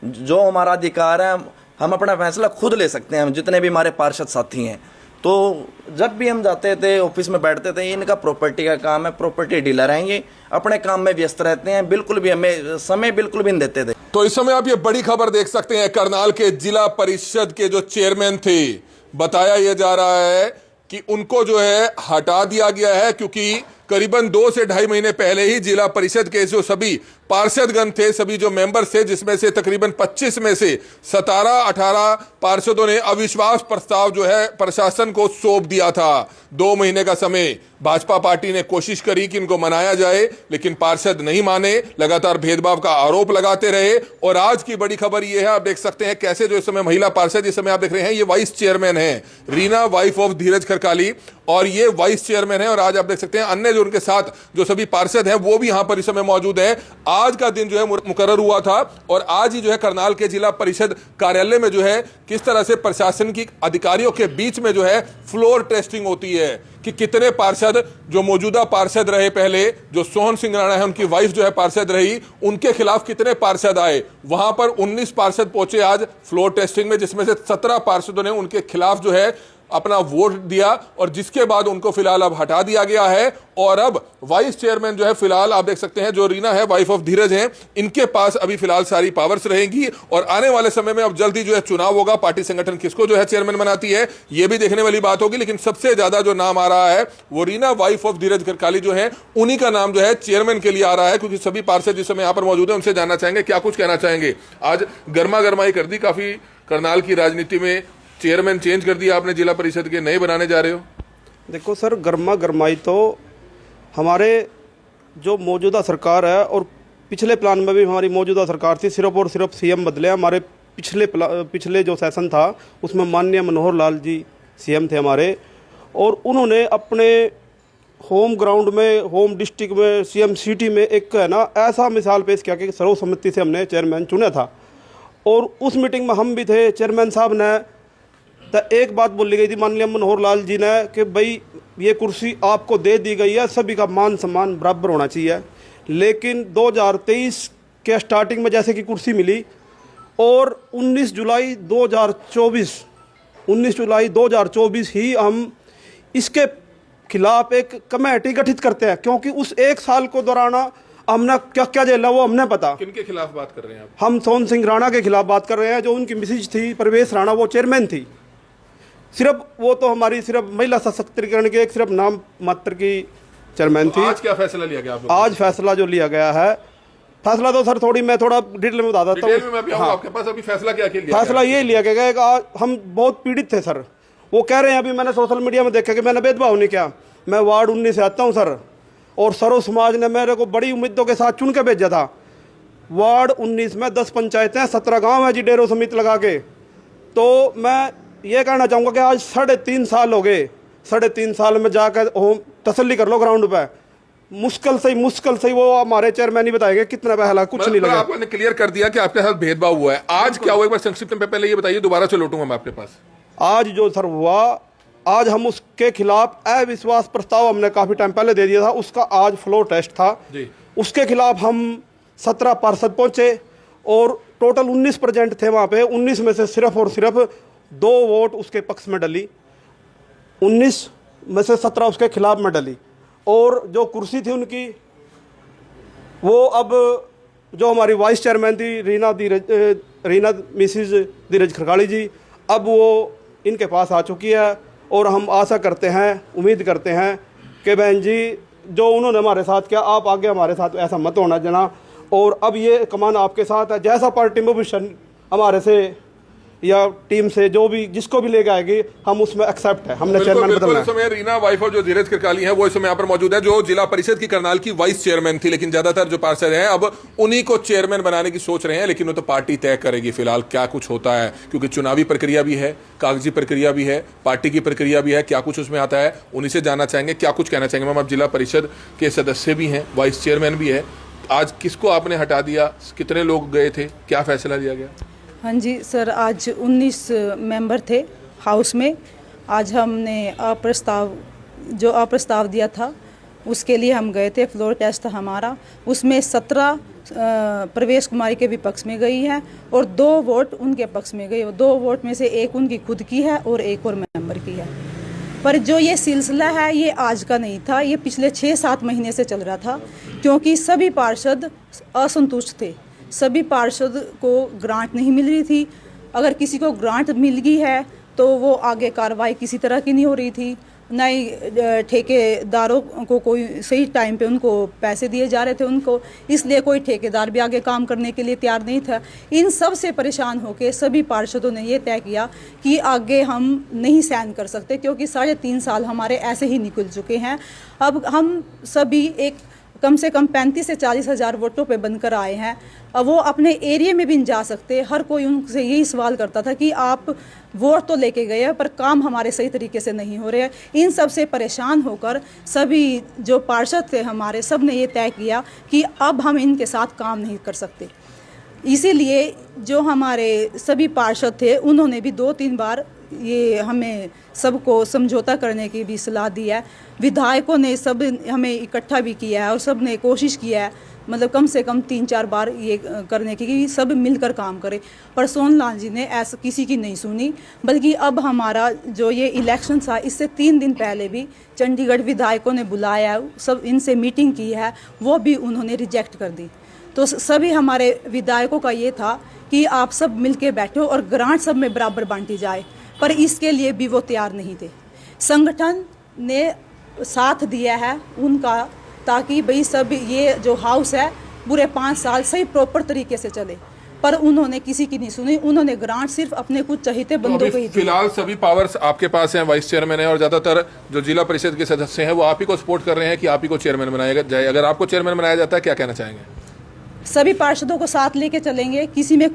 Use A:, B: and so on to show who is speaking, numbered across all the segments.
A: जो हमारा अधिकार है, हम अपना फैसला खुद ले सकते हैं, हम जितने भी हमारे पार्षद साथी हैं। तो जब भी हम जाते थे ऑफिस में बैठते थे, इनका प्रॉपर्टी का काम है, प्रॉपर्टी डीलर हैं, ये अपने काम में व्यस्त रहते हैं, बिल्कुल भी हमें समय बिल्कुल भी नहीं देते थे।
B: तो इस समय आप ये बड़ी खबर देख सकते हैं, करनाल के जिला परिषद के जो चेयरमैन थे, बताया यह जा रहा है कि उनको जो है हटा दिया गया है, क्योंकि करीबन 2 से ढाई महीने पहले ही जिला परिषद के जो सभी पार्षदगण थे, सभी जो मेंबर थे, जिसमें से तकरीबन 25 में से 17-18 पार्षदों ने अविश्वास प्रस्ताव जो है प्रशासन को सौंप दिया था। 2 महीने का समय भाजपा पार्टी ने कोशिश करी कि इनको मनाया जाए, लेकिन पार्षद नहीं माने, लगातार भेदभाव का आरोप लगाते रहे। और आज की बड़ी खबर यह है, आप देख सकते हैं कैसे जो इस समय महिला पार्षद, इस समय आप देख रहे हैं, ये वाइस चेयरमैन है रीना, वाइफ ऑफ धीरज खरकाली, और ये वाइस चेयरमैन है। और आज आप देख सकते हैं अन्य जो उनके साथ जो सभी पार्षद हैं वो भी यहां पर इस समय मौजूद हैं। आज का दिन जो है मुकर्रर हुआ था, और आज ही जो है करनाल के जिला परिषद कार्यालय में जो है किस तरह से प्रशासन की अधिकारियों के बीच में जो है फ्लोर टेस्टिंग होती है कि कितने पार्षद जो मौजूदा पार्षद रहे, पहले जो सोहन सिंह राणा है उनकी वाइफ जो है पार्षद रही, उनके खिलाफ कितने पार्षद आए। वहां पर 19 पार्षद पहुंचे आज फ्लोर टेस्टिंग में, जिसमें से 17 पार्षदों ने उनके खिलाफ जो है अपना वोट दिया, और जिसके बाद उनको फिलहाल अब हटा दिया गया है। और अब वाइस चेयरमैन जो है फिलहाल आप देख सकते हैं, जो रीना है वाइफ ऑफ धीरज हैं, इनके पास अभी फिलहाल सारी पावर्स रहेंगी। और आने वाले समय में अब जल्दी जो है चुनाव होगा, पार्टी संगठन किसको जो है चेयरमैन बनाती है ये भी देखने वाली बात होगी। लेकिन सबसे ज्यादा जो नाम आ रहा है वो रीना वाइफ ऑफ धीरज खरकाली जो है, उन्हीं का नाम जो है चेयरमैन के लिए आ रहा है, क्योंकि सभी पार्षद जिस समय यहाँ पर मौजूद है उनसे जानना चाहेंगे क्या कुछ कहना चाहेंगे। आज गर्मा गर्माई कर दी काफी करनाल की राजनीति में, चेयरमैन चेंज कर दिया आपने जिला परिषद के, नए बनाने जा रहे हो।
C: देखो सर, गर्मा गर्माई तो हमारे जो मौजूदा सरकार है, और पिछले प्लान में भी हमारी मौजूदा सरकार थी, सिर्फ और सिर्फ सीएम बदले। हमारे पिछले जो सेशन था उसमें माननीय मनोहर लाल जी सीएम थे हमारे, और उन्होंने अपने होम ग्राउंड में, होम डिस्ट्रिक्ट में, सीएम सिटी में एक है ना ऐसा मिसाल पेश किया कि सर्वसम्मति से हमने चेयरमैन चुना था। और उस मीटिंग में हम भी थे, चेयरमैन साहब ने तो एक बात बोली गई थी माननीय मनोहर लाल जी ने कि भाई ये कुर्सी आपको दे दी गई है, सभी का मान सम्मान बराबर होना चाहिए। लेकिन 2023 के स्टार्टिंग में जैसे कि कुर्सी मिली, और 19 जुलाई 2024 ही हम इसके खिलाफ एक कमेटी गठित करते हैं, क्योंकि उस एक साल को दौरान हमने क्या क्या झेला वो हमने पता।
B: किनके खिलाफ बात कर रहे हैं आप?
C: हम सोहन सिंह राणा के खिलाफ बात कर रहे हैं। जो उनकी मिसेज थी प्रवेश राणा, वो चेयरमैन थी। सिर्फ वो तो हमारी सिर्फ महिला सशक्तिकरण के एक सिर्फ नाम मात्र की चेयरमैन थी।
B: आज क्या फैसला लिया गया आप लोगों?
C: आज फैसला जो लिया गया है, फैसला तो सर मैं थोड़ा डिटेल में बता देता हूँ।
B: हाँ। आपके पास अभी फैसला क्या लिया?
C: फैसला ये लिया गया कि हम बहुत पीड़ित थे सर। वो कह रहे हैं, अभी मैंने सोशल मीडिया में देखा कि मैंने भेदभाव नहीं किया। मैं वार्ड 19 से आता हूँ सर, और सर्व समाज ने मेरे को बड़ी उम्मीदों के साथ चुन के भेजा था। वार्ड 19 में 10 पंचायतें, 17 गांव है जी, डेरो समिति लगा के। तो मैं ये कहना चाहूँगा कि आज 3.5 साल हो गए। 3.5 साल में जाकर होम तसल्ली कर लो ग्राउंड पे, मुश्किल से वो हमारे चेयरमैन ही बताएंगे कितना पहला कुछ नहीं लगा।
B: आपने क्लियर कर दिया कि आपके साथ भेदभाव हुआ है। आज क्या हुआ, एक बार संक्षिप्त में पहले ये बताइए, दोबारा से लौटूंगा मैं आपके पास।
C: आज जो सर हुआ, आज हम उसके खिलाफ अविश्वास प्रस्ताव हमने काफ़ी टाइम पहले दे दिया था, उसका आज फ्लोर टेस्ट था जी। उसके खिलाफ हम 17 पार्षद पहुंचे, और टोटल 19% थे वहाँ पे। 19 में से सिर्फ और सिर्फ 2 वोट उसके पक्ष में डली, 19 में से 17 उसके खिलाफ में डली। और जो कुर्सी थी उनकी, वो अब जो हमारी वाइस चेयरमैन थी रीना मिसिज धीरज खरकाली जी, अब वो इनके पास आ चुकी है। और हम आशा करते हैं, उम्मीद करते हैं कि बहन जी जो उन्होंने हमारे साथ किया, आप आगे हमारे साथ ऐसा मत होना जना। और अब ये कमान आपके साथ है, जैसा पार्टी में विजन हमारे से या टीम से जो भी जिसको भी लेके आएगी, हम उसमें एक्सेप्ट है। हमने चेयरमैन बदलना है।
B: इस समय रीना वाइफ और जो धीरज खरकाली है वो इस समय यहाँ पर मौजूद है, जो जिला परिषद की करनाल की वाइस चेयरमैन थी। लेकिन ज्यादातर जो पार्षद हैं अब उन्हीं को चेयरमैन बनाने की सोच रहे हैं, लेकिन वो तो पार्टी तय करेगी फिलहाल क्या कुछ होता है, क्योंकि चुनावी प्रक्रिया भी है, कागजी प्रक्रिया भी है, पार्टी की प्रक्रिया भी है। क्या कुछ उसमें आता है उन्हीं से जानना चाहेंगे, क्या कुछ कहना चाहेंगे। मैम, आप जिला परिषद के सदस्य भी हैं, वाइस चेयरमैन भी है, आज किसको आपने हटा दिया, कितने लोग गए थे, क्या फैसला लिया गया?
D: हाँ जी सर, आज 19 मेंबर थे हाउस में। आज हमने अप्रस्ताव दिया था, उसके लिए हम गए थे। फ्लोर टेस्ट था हमारा, उसमें 17 प्रवेश कुमारी के विपक्ष में गई है और 2 वोट उनके पक्ष में गई। 2 वोट में से एक उनकी खुद की है और एक और मेंबर की है। पर जो ये सिलसिला है ये आज का नहीं था, ये पिछले 6-7 महीने से चल रहा था, क्योंकि सभी पार्षद असंतुष्ट थे। सभी पार्षद को ग्रांट नहीं मिल रही थी। अगर किसी को ग्रांट मिल गई है तो वो आगे कार्रवाई किसी तरह की नहीं हो रही थी, न ही ठेकेदारों को कोई सही टाइम पे उनको पैसे दिए जा रहे थे उनको, इसलिए कोई ठेकेदार भी आगे काम करने के लिए तैयार नहीं था। इन सब से परेशान होकर सभी पार्षदों ने ये तय किया कि आगे हम नहीं सहन कर सकते, क्योंकि 3.5 साल हमारे ऐसे ही निकल चुके हैं। अब हम सभी एक कम से कम 35 से 40 हज़ार वोटों पे बनकर आए हैं। अब वो अपने एरिया में भी नहीं जा सकते। हर कोई उनसे यही सवाल करता था कि आप वोट तो लेके गए हैं पर काम हमारे सही तरीके से नहीं हो रहे हैं। इन सब से परेशान होकर सभी जो पार्षद थे हमारे, सब ने ये तय किया कि अब हम इनके साथ काम नहीं कर सकते। इसीलिए जो हमारे सभी पार्षद थे उन्होंने भी 2-3 बार ये हमें सबको समझौता करने की भी सलाह दी है। विधायकों ने सब हमें इकट्ठा भी किया है और सब ने कोशिश किया है, मतलब कम से कम 3-4 बार ये करने की कि सब मिलकर काम करें, पर सोनलाल जी ने ऐसा किसी की नहीं सुनी। बल्कि अब हमारा जो ये इलेक्शन था इससे 3 दिन पहले भी चंडीगढ़ विधायकों ने बुलाया है, सब इनसे मीटिंग की है, वो भी उन्होंने रिजेक्ट कर दी। तो सभी हमारे विधायकों का ये था कि आप सब मिलके बैठो और ग्रांट सब में बराबर बांटी जाए, पर इसके लिए भी वो तैयार नहीं थे। संगठन ने साथ दिया है उनका, ताकि भाई सब ये जो हाउस है पूरे 5 साल सही प्रॉपर तरीके से चले, पर उन्होंने किसी की नहीं सुनी। उन्होंने ग्रांट सिर्फ अपने कुछ चहेते बंदों को ही दी।
B: फिलहाल सभी पावर्स आपके पास हैं, वाइस चेयरमैन है, और ज्यादातर जो जिला परिषद के सदस्य हैं वो आप ही को सपोर्ट कर रहे हैं कि आप ही को चेयरमैन बनाया जाए। अगर आपको चेयरमैन बनाया जाता है, क्या कहना चाहेंगे?
D: सभी पार्षदों को साथ लेके चलेंगे, किसी में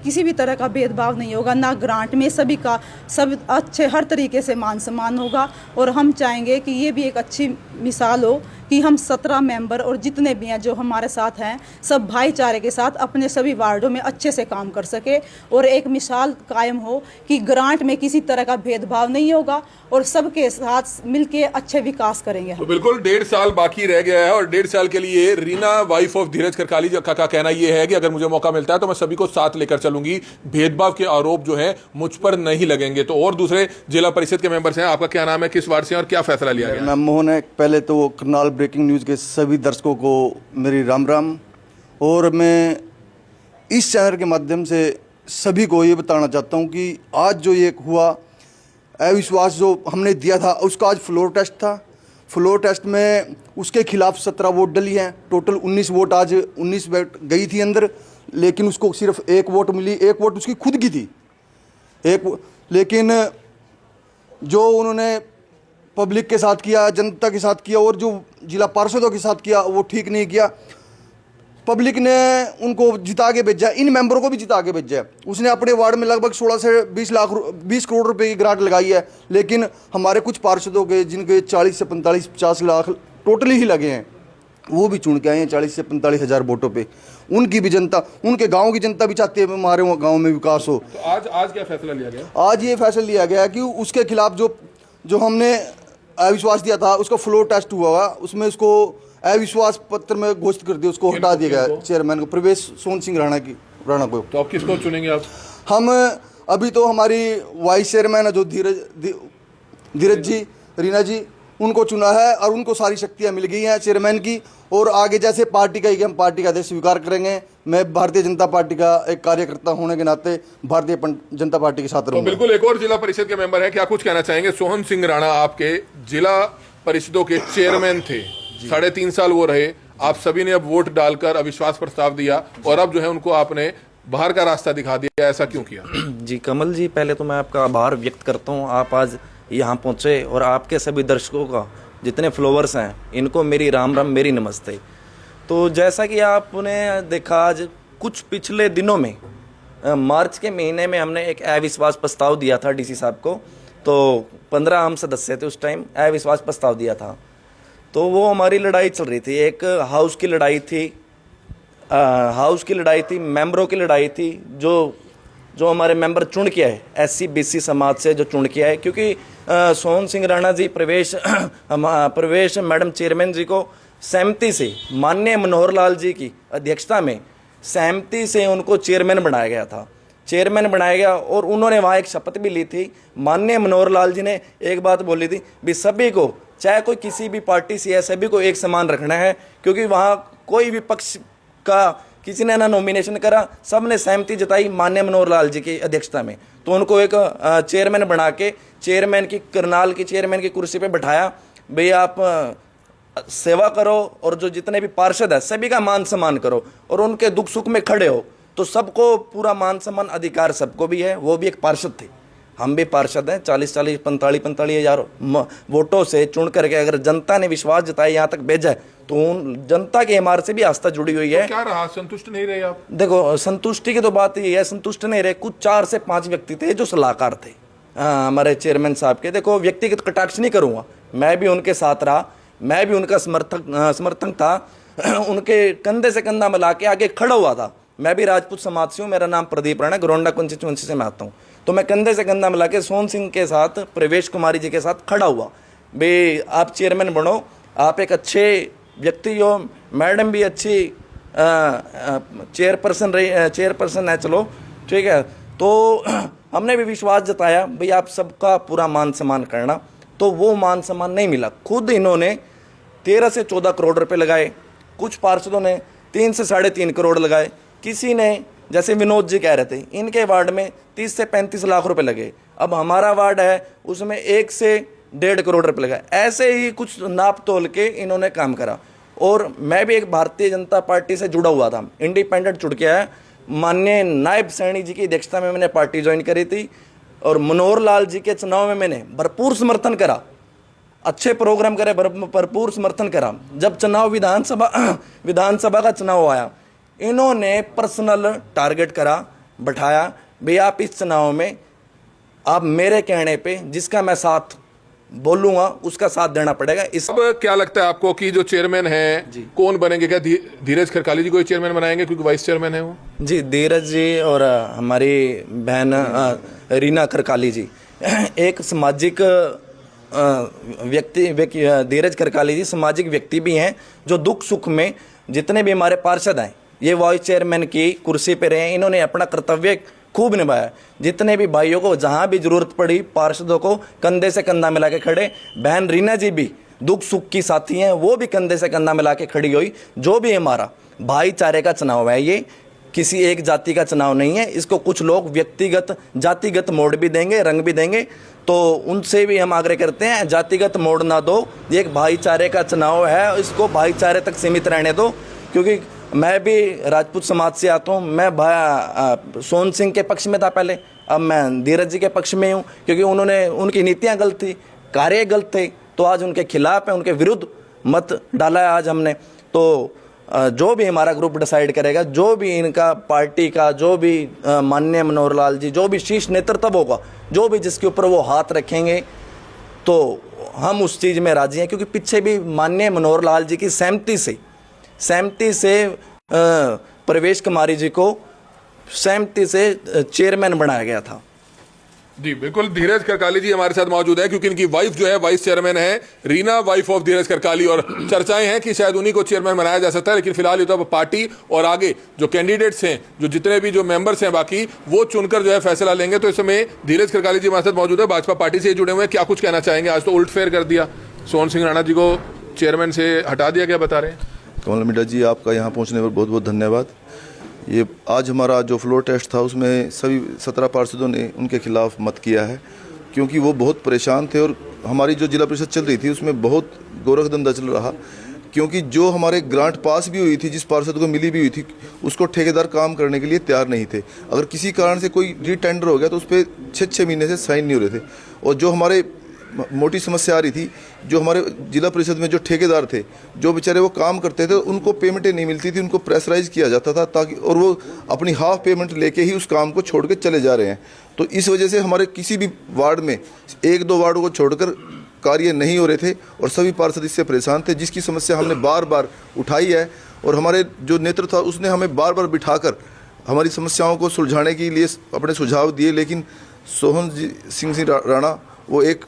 D: किसी भी तरह का भेदभाव नहीं होगा, ना ग्रांट में, सभी का सब अच्छे हर तरीके से मान सम्मान होगा। और हम चाहेंगे कि ये भी एक अच्छी मिसाल हो कि हम 17 मेंबर और जितने भी हैं जो हमारे साथ हैं सब भाईचारे के साथ अपने सभी वार्डों में अच्छे से काम कर सके और एक मिसाल कायम हो कि ग्रांट में किसी तरह का भेदभाव नहीं होगा और सबके साथ मिलके अच्छे विकास करेंगे।
B: तो बिल्कुल 1.5 साल बाकी रह गया है और 1.5 साल के लिए रीना वाइफ ऑफ धीरज करकाली का कहना यह है कि अगर मुझे मौका मिलता है तो मैं सभी को साथ लेकर चलूंगी, भेदभाव के आरोप जो है मुझ पर नहीं लगेंगे। तो और दूसरे जिला परिषद के मेंबर्स हैं, आपका क्या नाम है, किस वार्ड से और क्या फैसला लिया गया?
E: मैं मोहन है। पहले तो करनाल ब्रेकिंग न्यूज़ के सभी दर्शकों को मेरी राम राम, और मैं इस चैनल के माध्यम से सभी को ये बताना चाहता हूँ कि आज जो ये हुआ अविश्वास जो हमने दिया था उसका आज फ्लोर टेस्ट था। फ्लोर टेस्ट में उसके खिलाफ 17 वोट डली हैं, टोटल 19 वोट, आज 19 वोट गई थी अंदर, लेकिन उसको सिर्फ 1 वोट मिली। 1 वोट उसकी खुद की थी, लेकिन जो उन्होंने पब्लिक के साथ किया, जनता के साथ किया और जो जिला पार्षदों के साथ किया वो ठीक नहीं किया। पब्लिक ने उनको जिता के भेजा, इन मेंबरों को भी जिता के भेजा है। उसने अपने वार्ड में लगभग 16 से 20 करोड़ रुपए की ग्रांट लगाई है, लेकिन हमारे कुछ पार्षदों के जिनके 40 से 45-50 लाख टोटली ही लगे हैं वो भी चुन के आए हैं 40 से 45 हज़ार वोटों पे। उनकी भी जनता, उनके गांव की जनता भी चाहती है हमारे गांव में विकास हो।
B: तो आज क्या फैसला लिया गया?
E: आज ये फैसला लिया गया कि उसके खिलाफ जो हमने अविश्वास दिया था उसका फ्लोर टेस्ट हुआ, उसमें उसको अविश्वास पत्र में घोषित कर दिया, उसको हटा दिया गया चेयरमैन को, प्रवेश सोहन सिंह राणा को।
B: तो आप किसको चुनेंगे? आप
E: हम अभी तो हमारी वाइस चेयरमैन है जो धीरज जी, रीना जी, उनको चुना है और उनको सारी शक्तियां मिल गई हैं चेयरमैन की। और आगे जैसे पार्टी का ही हम पार्टी का आदेश स्वीकार करेंगे। मैं भारतीय जनता पार्टी का एक कार्यकर्ता होने के नाते भारतीय जनता पार्टी के साथ
B: तो
E: रहूंगा।
B: बिल्कुल एक और जिला परिषद के मेंबर है, क्या कुछ कहना चाहेंगे? सोहन सिंह राणा आपके जिला परिषदों के चेयरमैन थे, 3.5 साल वो रहे, आप सभी ने अब वोट डालकर अविश्वास प्रस्ताव दिया और अब जो है उनको आपने बाहर का रास्ता दिखा दिया, ऐसा क्यों किया?
A: जी कमल जी, पहले तो मैं आपका आभार व्यक्त करता हूँ, आप आज यहाँ पहुँचे और आपके सभी दर्शकों का, जितने फॉलोअर्स हैं, इनको मेरी राम राम, मेरी नमस्ते। तो जैसा कि आपने देखा आज कुछ पिछले दिनों में मार्च के महीने में हमने एक अविश्वास प्रस्ताव दिया था डीसी साहब को। तो 15 हम सदस्य थे उस टाइम, अविश्वास प्रस्ताव दिया था। तो वो हमारी लड़ाई चल रही थी, एक हाउस की लड़ाई थी, मेंबरों की लड़ाई थी, जो हमारे मेंबर चुन के आए SC BC समाज से जो चुन के आए, क्योंकि सोहन सिंह राणा जी प्रवेश मैडम चेयरमैन जी को सहमति से माननीय मनोहर लाल जी की अध्यक्षता में सहमति से उनको चेयरमैन बनाया गया था, चेयरमैन बनाया गया। और उन्होंने वहाँ एक शपथ भी ली थी। माननीय मनोहर लाल जी ने एक बात बोली थी भी सभी को, चाहे कोई किसी भी पार्टी से है, सभी को एक समान रखना है, क्योंकि वहाँ कोई भी पक्ष का किसी ने ना नॉमिनेशन करा, सब ने सहमति जताई माननीय मनोहर लाल जी की अध्यक्षता में। तो उनको एक चेयरमैन बना के चेयरमैन की, करनाल की चेयरमैन की कुर्सी पे बैठाया। भाई आप सेवा करो और जो जितने भी पार्षद है सभी का मान सम्मान करो और उनके दुख सुख में खड़े हो। तो सबको पूरा मान सम्मान अधिकार सबको भी है। वो भी एक पार्षद थे, हम भी पार्षद हैं। 40-40, 45-45 हज़ार वोटों से चुन करके अगर जनता ने विश्वास जताया, यहाँ तक भेजा है, तो उन जनता के हमारे से भी आस्था जुड़ी हुई है।
B: तो क्या रहा, संतुष्ट नहीं रहे आप?
A: देखो, संतुष्टि की तो बात ये है, संतुष्ट नहीं रहे। कुछ 4 से 5 व्यक्ति थे जो सलाहकार थे हमारे चेयरमैन साहब के। देखो, व्यक्तिगत कटाक्ष नहीं करूँगा, मैं भी उनके साथ रहा, मैं भी उनका समर्थक था, उनके कंधे से कंधा मिला के आगे खड़ा हुआ था। मैं भी राजपूत समाज से हूँ, मेरा नाम प्रदीप राणा, गरोंडा कंस्टिट्यूएंसी से मैं आता हूँ। तो मैं कंधे से कंधा मिला के सोहन सिंह के साथ, प्रवेश कुमारी जी के साथ खड़ा हुआ। भाई आप चेयरमैन बनो, आप एक अच्छे व्यक्ति हो, मैडम भी अच्छी चेयरपर्सन है, चलो ठीक है। तो हमने भी विश्वास जताया भाई आप सबका पूरा मान सम्मान करना। तो वो मान सम्मान नहीं मिला। खुद इन्होंने 13 से 14 करोड़ रुपए लगाए, कुछ पार्षदों ने 3 से 3.5 करोड़ लगाए, किसी ने जैसे विनोद जी कह रहे थे इनके वार्ड में 30 से 35 लाख रुपए लगे। अब हमारा वार्ड है उसमें 1 से 1.5 करोड़ रुपए लगा। ऐसे ही कुछ नाप तोल के इन्होंने काम करा। और मैं भी एक भारतीय जनता पार्टी से जुड़ा हुआ था, इंडिपेंडेंट जुड़ के आया। माननीय नायब सैनी जी की अध्यक्षता में मैंने पार्टी ज्वाइन करी थी और मनोहर लाल जी के चुनाव में मैंने भरपूर समर्थन करा, अच्छे प्रोग्राम करे, भरपूर समर्थन करा। जब चुनाव विधानसभा का चुनाव आया, इन्होंने पर्सनल टारगेट करा, बैठाया भाई आप इस चुनाव में आप मेरे कहने पे जिसका मैं साथ बोलूंगा उसका साथ देना पड़ेगा। इस
B: अब क्या लगता है आपको कि जो चेयरमैन है कौन बनेंगे? क्या धीरज खरकाली जी को चेयरमैन बनाएंगे क्योंकि वाइस चेयरमैन है वो?
A: जी, धीरज जी और हमारी बहन रीना खरकाली जी एक सामाजिक व्यक्ति, धीरज खरकाली जी सामाजिक व्यक्ति भी हैं जो दुख सुख में जितने भी हमारे पार्षद हैं, ये वाइस चेयरमैन की कुर्सी पे रहे, इन्होंने अपना कर्तव्य खूब निभाया। जितने भी भाइयों को जहां भी जरूरत पड़ी पार्षदों को कंधे से कंधा मिला के खड़े। बहन रीना जी भी दुख सुख की साथी हैं, वो भी कंधे से कंधा मिला के खड़ी हुई। जो भी हमारा भाईचारे का चुनाव है, ये किसी एक जाति का चुनाव नहीं है। इसको कुछ लोग व्यक्तिगत जातिगत मोड़ भी देंगे, रंग भी देंगे, तो उनसे भी हम आग्रह करते हैं जातिगत मोड़ ना दो। ये एक भाईचारे का चुनाव है, इसको भाईचारे तक सीमित रहने दो। क्योंकि मैं भी राजपूत समाज से आता हूँ, मैं सोहन सिंह के पक्ष में था पहले, अब मैं धीरज जी के पक्ष में हूँ। क्योंकि उनकी नीतियाँ गलत थी, कार्य गलत थे, तो आज उनके खिलाफ है, उनके विरुद्ध मत डाला है आज हमने। तो जो भी हमारा ग्रुप डिसाइड करेगा, जो भी इनका पार्टी का, जो भी माननीय मनोहर लाल जी, जो भी शीर्ष नेतृत्व होगा, जो भी जिसके ऊपर वो हाथ रखेंगे, तो हम उस चीज़ में राजी हैं। क्योंकि पीछे भी माननीय मनोहर लाल जी की सहमति से प्रवेश कुमारी जी को सहमति से चेयरमैन बनाया गया था।
B: जी बिल्कुल, धीरज खरकाली जी हमारे साथ मौजूद है क्योंकि इनकी वाइफ जो है वाइस चेयरमैन है, रीना, वाइफ ऑफ धीरज खरकाली। और चर्चाएं हैं कि शायद उन्हीं को चेयरमैन बनाया जा सकता है, लेकिन फिलहाल ये तो पार्टी और आगे जो कैंडिडेट्स हैं, जो जितने भी जो मेंबर्स हैं बाकी, वो चुनकर जो है फैसला लेंगे। तो इस समय धीरज खरकाली जी हमारे साथ मौजूद है, भाजपा पार्टी से जुड़े हुए हैं। क्या कुछ कहना चाहेंगे? आज तो उल्ट फेर कर दिया, सोहन सिंह राणा जी को चेयरमैन से हटा दिया, क्या बता रहे हैं?
E: कमल मीडा जी, आपका यहाँ पहुँचने पर बहुत बहुत धन्यवाद। ये आज हमारा जो फ्लोर टेस्ट था उसमें सभी 17 पार्षदों ने उनके खिलाफ मत किया है, क्योंकि वो बहुत परेशान थे। और हमारी जो जिला परिषद चल रही थी उसमें बहुत गोरखधंधा चल रहा, क्योंकि जो हमारे ग्रांट पास भी हुई थी, जिस पार्षद को मिली भी हुई थी, उसको ठेकेदार काम करने के लिए तैयार नहीं थे। अगर किसी कारण से कोई रीटेंडर हो गया तो उस पर 6-6 महीने से साइन नहीं हो रहे थे। और जो हमारे मोटी समस्या आ रही थी, जो हमारे जिला परिषद में जो ठेकेदार थे, जो बेचारे वो काम करते थे, उनको पेमेंटें नहीं मिलती थी, उनको प्रेशराइज किया जाता था ताकि, और वो अपनी हाफ पेमेंट लेके ही उस काम को छोड़ के चले जा रहे हैं। तो इस वजह से हमारे किसी भी वार्ड में 1-2 वार्डों को छोड़कर कार्य नहीं हो रहे थे और सभी पार्षद इससे परेशान थे, जिसकी समस्या हमने बार बार उठाई है। और हमारे जो नेतृत्व था उसने हमें बार बार बिठाकर हमारी समस्याओं को सुलझाने के लिए अपने सुझाव दिए, लेकिन सोहन सिंह राणा वो एक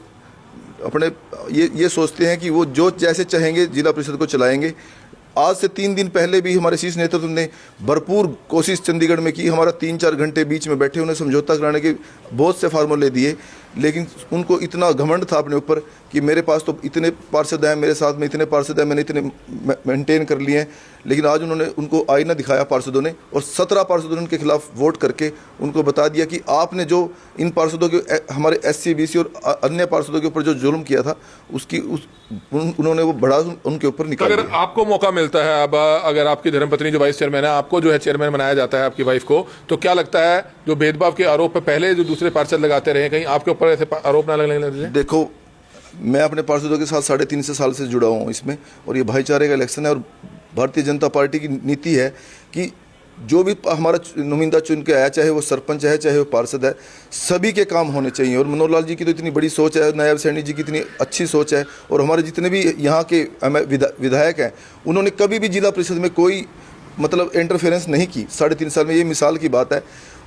F: अपने ये सोचते हैं कि वो जो जैसे चाहेंगे जिला परिषद को चलाएंगे। आज से 3 दिन पहले भी हमारे शीर्ष नेतृत्व ने भरपूर कोशिश चंडीगढ़ में की, हमारा 3-4 घंटे बीच में बैठे, उन्हें समझौता कराने के बहुत से फार्मूले दिए, लेकिन उनको इतना घमंड था अपने ऊपर कि मेरे पास तो इतने पार्षद हैं, मेरे साथ में इतने पार्षद हैं, मैंने इतने मेंटेन कर लिए हैं। लेकिन आज उन्होंने उनको आईना दिखाया पार्षदों ने, और 17 पार्षदों ने उनके खिलाफ वोट करके उनको बता दिया कि आपने जो इन पार्षदों के, हमारे SC BC और अन्य पार्षदों के ऊपर जो जुल्म किया था उन्होंने वो बड़ा उनके ऊपर निकाल
B: अगर
F: दिया।
B: आपको मौका मिलता है, अब अगर आपकी धर्मपत्नी जो वाइस चेयरमैन है, आपको जो है चेयरमैन बनाया जाता है आपकी वाइफ को, तो क्या लगता है जो भेदभाव के आरोप पे पहले जो दूसरे पार्षद लगाते रहे, कहीं आपके ऊपर ऐसे आरोप ना लगने लगे?
F: देखो, मैं अपने पार्षदों के साथ 3.5 साल से जुड़ा हुआ हूँ इसमें, और ये भाईचारे का इलेक्शन है। और भारतीय जनता पार्टी की नीति है कि जो भी हमारा नुमाइंदा चुन के आया, चाहे वो सरपंच है चाहे वो पार्षद है, सभी के काम होने चाहिए। और मनोहर लाल जी की तो इतनी बड़ी सोच है, नायब सैनी जी की इतनी अच्छी सोच है, और हमारे जितने भी यहाँ के विधायक हैं, उन्होंने कभी भी जिला परिषद में कोई मतलब इंटरफेरेंस नहीं की 3.5 साल में। ये मिसाल की बात है।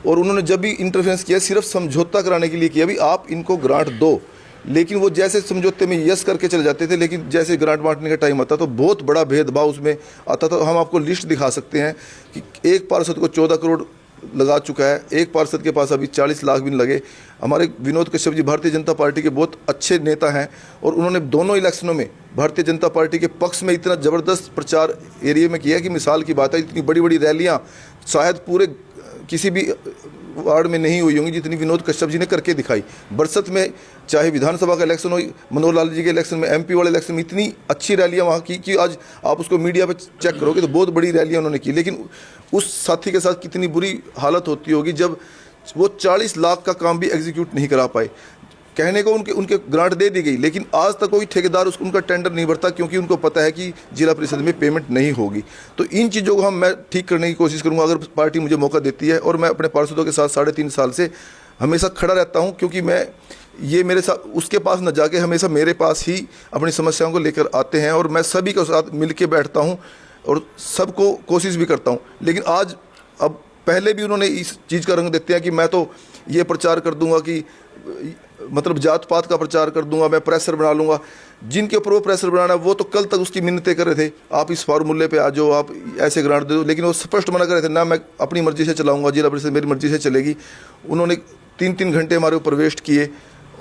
F: और उन्होंने जब भी इंटरफेरेंस किया, सिर्फ समझौता कराने के लिए किया, भी आप इनको ग्रांट दो। लेकिन वो जैसे समझौते में यस करके चले जाते थे, लेकिन जैसे ग्रांट बांटने का टाइम आता तो बहुत बड़ा भेदभाव उसमें आता था। हम आपको लिस्ट दिखा सकते हैं कि एक पार्षद को 14 करोड़ लगा चुका है, एक पार्षद के पास अभी 40 लाख भी नहीं लगे। हमारे विनोद कश्यप जी भारतीय जनता पार्टी के बहुत अच्छे नेता हैं, और उन्होंने दोनों इलेक्शनों में भारतीय जनता पार्टी के पक्ष में इतना ज़बरदस्त प्रचार एरिया में किया कि मिसाल की बात है। इतनी बड़ी बड़ी रैलियाँ शायद पूरे किसी भी वार्ड में नहीं हुई होंगी जितनी विनोद कश्यप जी ने करके दिखाई। बरसत में चाहे विधानसभा का इलेक्शन हो, मनोहर लाल जी के इलेक्शन में, MP वाले इलेक्शन में, इतनी अच्छी रैलियां वहाँ की कि आज आप उसको मीडिया पे चेक करोगे तो बहुत बड़ी रैलियां उन्होंने की। लेकिन उस साथी के साथ कितनी बुरी हालत होती होगी जब वो 40 लाख का काम भी एग्जीक्यूट नहीं करा पाए। कहने को उनके ग्रांट दे दी गई, लेकिन आज तक कोई ठेकेदार उनका टेंडर नहीं भरता, क्योंकि उनको पता है कि जिला परिषद में पेमेंट नहीं होगी। तो इन चीज़ों को मैं ठीक करने की कोशिश करूंगा अगर पार्टी मुझे मौका देती है। और मैं अपने पार्षदों के साथ 3.5 साल से हमेशा खड़ा रहता हूं, क्योंकि मैं ये मेरे साथ उसके पास न जाके हमेशा मेरे पास ही अपनी समस्याओं को लेकर आते हैं, और मैं सभी के साथ मिल के बैठता हूँ और सबको कोशिश भी करता हूँ। लेकिन आज अब पहले भी उन्होंने इस चीज़ का रंग देते हैं कि मैं तो ये प्रचार कर दूंगा कि मतलब जात पात का प्रचार कर दूंगा, मैं प्रेशर बना लूंगा। जिनके ऊपर वो प्रेशर बनाना है वो तो कल तक उसकी मिन्नतें कर रहे थे, आप इस फार्मूले पे आ जाओ, आप ऐसे ग्रांट दे दो, लेकिन वो स्पष्ट मना कर रहे थे, ना मैं अपनी मर्जी से चलाऊंगा, जिला परिषद मेरी मर्जी से चलेगी। उन्होंने 3-3 घंटे हमारे ऊपर वेस्ट किए,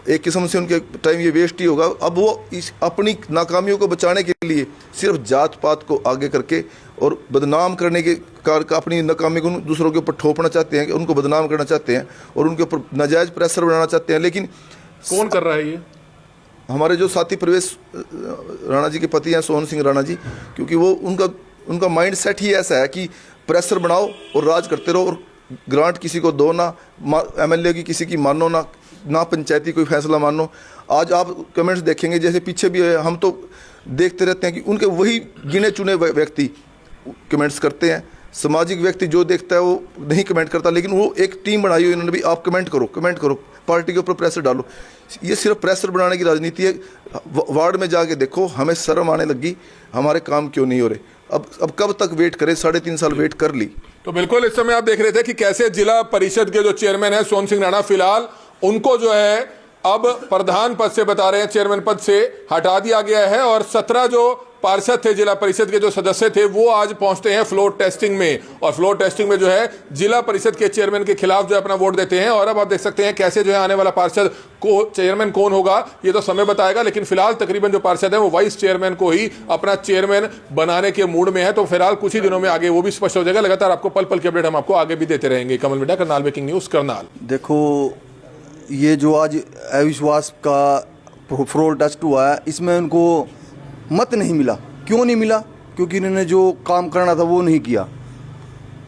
F: एक किस्म से उनके टाइम ये वेस्ट ही होगा। अब वो इस अपनी नाकामियों को बचाने के लिए सिर्फ जात पात को आगे करके और बदनाम करने के कार अपनी नाकामी को दूसरों के ऊपर ठोपना चाहते हैं, उनको बदनाम करना चाहते हैं और उनके ऊपर नाजायज़ प्रेशर बनाना चाहते हैं। लेकिन
B: कौन कर रहा है ये?
F: हमारे जो साथी प्रवेश राणा जी के पति हैं, सोहन सिंह राणा जी, क्योंकि वो उनका माइंड सेट ही ऐसा है कि प्रेशर बनाओ और राज करते रहो, और ग्रांट किसी को दो ना, MLA की किसी की मानो ना पंचायती कोई फैसला मानो। आज आप कमेंट्स देखेंगे, जैसे पीछे भी है, हम तो देखते रहते हैं कि उनके वही गिने चुने व्यक्ति कमेंट्स करते हैं। सामाजिक व्यक्ति जो देखता है वो नहीं कमेंट करता, लेकिन वो एक टीम बनाई हुई उन्होंने भी, आप कमेंट करो, पार्टी के ऊपर प्रेशर डालो। ये सिर्फ प्रेशर बनाने की राजनीति है। वार्ड में जाके देखो, हमें शर्म आने लगी, हमारे काम क्यों नहीं हो रहे। अब कब तक वेट करें, 3.5 साल वेट कर ली।
B: तो बिल्कुल इस समय आप देख रहे थे कि कैसे जिला परिषद के जो चेयरमैन है सोहन सिंह राणा, फिलहाल उनको जो है अब प्रधान पद से बता रहे हैं, चेयरमैन पद से हटा दिया गया है, और 17 जो पार्षद थे जिला परिषद के जो सदस्य थे वो आज पहुंचते हैं फ्लोर टेस्टिंग में, और फ्लोर टेस्टिंग में जो है जिला परिषद के चेयरमैन के खिलाफ जो है अपना वोट देते हैं। और अब आप देख सकते हैं कैसे जो है आने वाला पार्षद को चेयरमैन कौन होगा ये तो समय बताएगा, लेकिन फिलहाल तकरीबन जो पार्षद है वो वाइस चेयरमैन को ही अपना चेयरमैन बनाने के मूड में है। तो फिलहाल कुछ ही दिनों में आगे वो भी स्पष्ट हो जाएगा। लगातार आपको पल पल की अपडेट हम आपको आगे भी देते रहेंगे। Kamal media, Karnal breaking news, Karnal.
E: देखो, ये जो आज अविश्वास का फ्लोर टेस्ट हुआ है, इसमें उनको मत नहीं मिला। क्यों नहीं मिला? क्योंकि इन्होंने जो काम करना था वो नहीं किया।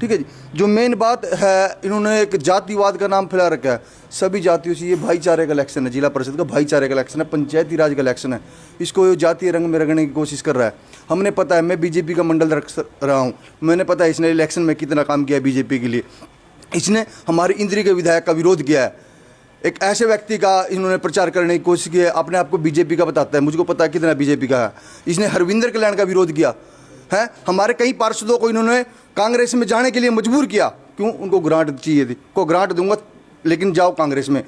E: ठीक है जी। जो मेन बात है, इन्होंने एक जातिवाद का नाम फैला रखा है। सभी जातियों से ये भाईचारे का इलेक्शन है, जिला परिषद का भाईचारे का इलेक्शन है, पंचायती राज का इलेक्शन है। इसको जातीय रंग में रंगने की कोशिश कर रहा है। हमने पता है, मैं बीजेपी का मंडल रख रहा हूँ, मैंने पता है इसने इलेक्शन में कितना काम किया बीजेपी के लिए। इसने हमारे इंद्री के विधायक का विरोध किया है। एक ऐसे व्यक्ति का इन्होंने प्रचार करने की कोशिश की है, अपने आप को बीजेपी का बताता है, मुझको पता है कितना बीजेपी का है। इसने हरविंदर कल्याण का विरोध किया है। हमारे कई पार्षदों को इन्होंने कांग्रेस में जाने के लिए मजबूर किया। क्यों? उनको ग्रांट चाहिए थी, को ग्रांट दूंगा लेकिन जाओ कांग्रेस में।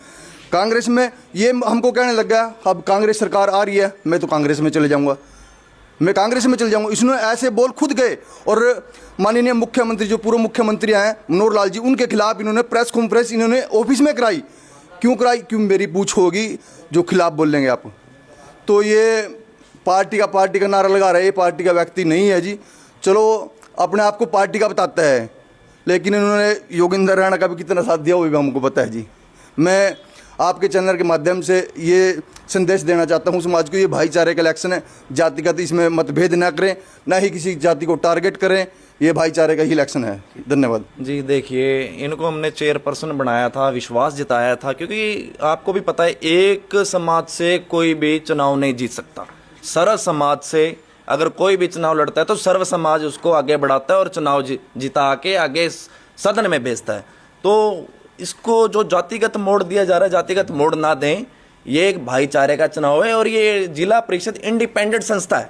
E: कांग्रेस में ये हमको कहने लग गया अब कांग्रेस सरकार आ रही है, मैं तो कांग्रेस में चले जाऊंगा, मैं कांग्रेस में चले जाऊंगा। इसने ऐसे बोल खुद गए। और माननीय मुख्यमंत्री जो पूर्व मुख्यमंत्री हैं मनोहर लाल जी, उनके खिलाफ इन्होंने प्रेस कॉन्फ्रेंस इन्होंने ऑफिस में कराई। क्यों कराई? क्यों मेरी पूछ होगी जो खिलाफ बोल लेंगे आप। तो ये पार्टी का नारा लगा रहा है, ये पार्टी का व्यक्ति नहीं है जी। चलो अपने आप को पार्टी का बताता है, लेकिन इन्होंने योगेंद्र राणा का भी कितना साथ दिया वो भी हमको पता है जी। मैं आपके चैनल के माध्यम से ये संदेश देना चाहता हूँ समाज को, ये भाईचारे का इलेक्शन है, जातिगत इसमें मतभेद ना करें, ना ही किसी जाति को टारगेट करें, ये भाईचारे का ही इलेक्शन है। धन्यवाद
A: जी। देखिए, इनको हमने चेयरपर्सन बनाया था, विश्वास जिताया था, क्योंकि आपको भी पता है एक समाज से कोई भी चुनाव नहीं जीत सकता। सर्व समाज से अगर कोई भी चुनाव लड़ता है तो सर्व समाज उसको आगे बढ़ाता है और चुनाव जिता के आगे सदन में भेजता है। तो इसको जो जातिगत मोड़ दिया जा रहा है, जातिगत मोड़ ना दें। ये एक भाईचारे का चुनाव है और ये जिला परिषद इंडिपेंडेंट संस्था है।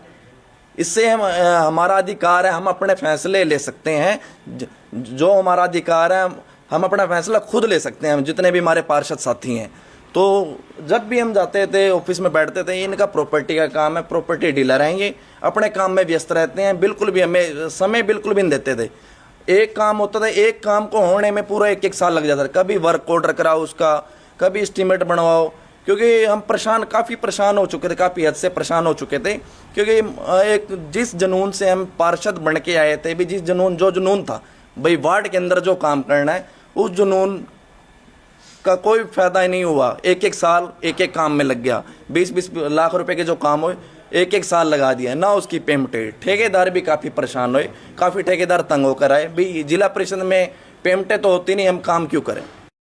A: इससे हमारा अधिकार है, हम अपने फैसले ले सकते हैं। जो हमारा अधिकार है, हम अपना फैसला खुद ले सकते हैं, जितने भी हमारे पार्षद साथी हैं। तो जब भी हम जाते थे ऑफिस में बैठते थे, इनका प्रॉपर्टी का काम है, प्रॉपर्टी डीलर हैं ये, अपने काम में व्यस्त रहते हैं, बिल्कुल भी हमें समय बिल्कुल भी नहीं देते थे। एक काम होता था, एक काम को होने में पूरा एक साल लग जाता था। कभी वर्क ऑर्डर कराओ उसका, कभी एस्टीमेट बनवाओ, क्योंकि हम काफ़ी परेशान हो चुके थे, काफ़ी हद से परेशान हो चुके थे। क्योंकि एक जिस जुनून से हम पार्षद बन के आए थे भी, जो जुनून था भाई वार्ड के अंदर जो काम करना है, उस जुनून का कोई फायदा ही नहीं हुआ। एक साल एक काम में लग गया। 20-20 लाख रुपए के जो काम हुए, एक साल लगा दिया ना, उसकी पेमेंट। ठेकेदार भी काफ़ी परेशान हुए, काफ़ी ठेकेदार तंग होकर आए। भाई जिला परिषद में पेमेंटें तो होती नहीं, हम काम क्यों करें।